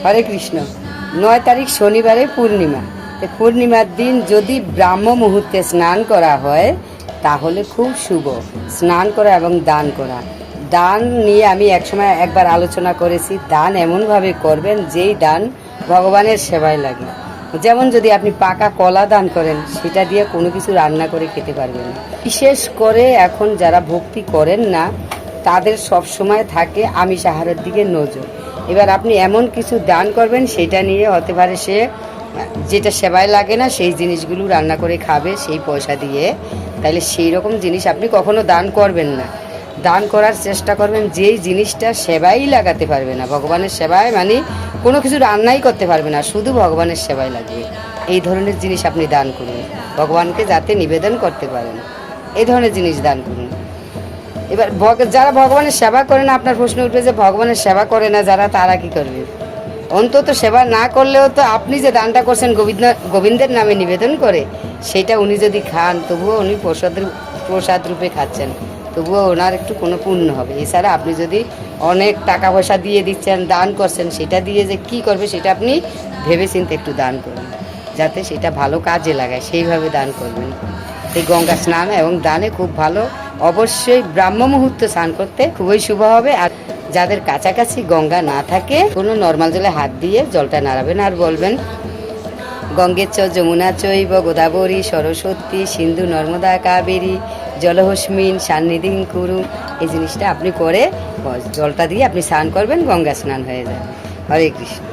হরে কৃষ্ণ। 9 তারিখ শনিবারে পূর্ণিমা। পূর্ণিমার দিন যদি ব্রাহ্ম মুহূর্তে স্নান করা হয় তাহলে খুব শুভ। স্নান করা এবং দান করা। দান নিয়ে আমি একবার আলোচনা করেছি। দান এমনভাবে করবেন যেই দান ভগবানের সেবায় লাগে। যেমন যদি আপনি পাকা কলা দান করেন, সেটা দিয়ে কোনো কিছু রান্না করে খেতে পারবেন না। বিশেষ করে এখন যারা ভক্তি করেন না তাদের সব সময় থাকে আমিষ আহারের দিকে নজর। এবার আপনি এমন কিছু দান করবেন সেটা নিয়ে হতে পারে সে যেটা সেবায় লাগে না সেই জিনিসগুলো রান্না করে খাবে সেই পয়সা দিয়ে। তাহলে সেই রকম জিনিস আপনি কখনো দান করবেন না। দান করার চেষ্টা করবেন যেই জিনিসটা সেবাই লাগাতে পারবে না, ভগবানের সেবায় মানে কোনো কিছু রান্নাই করতে পারবে না, শুধু ভগবানের সেবায় লাগবে, এই ধরনের জিনিস আপনি দান করুন। ভগবানকে যাতে নিবেদন করতে পারেন এই ধরনের জিনিস দান করুন। এবার যারা ভগবানের সেবা করে না, আপনার প্রশ্ন উঠবে যে ভগবানের সেবা করে না যারা, তারা কি করবে? অন্তত সেবা না করলেও তো আপনি যে দানটা করছেন গোবিন্দের নামে নিবেদন করে, সেটা উনি যদি খান তবুও উনি প্রসাদ রূপে খাচ্ছেন, তবুও ওনার একটু কোনো পুণ্য হবে। এছাড়া আপনি যদি অনেক টাকা পয়সা দিয়ে দিচ্ছেন, দান করছেন, সেটা দিয়ে যে কি করবে সেটা আপনি ভেবেচিন্তে একটু দান করবেন, যাতে সেটা ভালো কাজে লাগায় সেইভাবে দান করবেন। এই গঙ্গা স্নান এবং দানে খুব ভালো। অবশ্যই ব্রাহ্ম মুহূর্তে স্নান করতে খুবই শুভ হবে। আর যাদের কাছাকাছি গঙ্গা না থাকে, কোনো নর্মাল জলে হাত দিয়ে জলটা নাড়াবেন আর বলবেন গঙ্গে চ যমুনা চৈব গোদাবরী সরস্বতী সিন্ধু নর্মদা কাবেরী জলহস্মিন সান্নিধিং কুরু। এই জিনিসটা আপনি করে জলটা দিয়ে আপনি স্নান করবেন, গঙ্গা স্নান হয়ে যাবে। হরে কৃষ্ণ।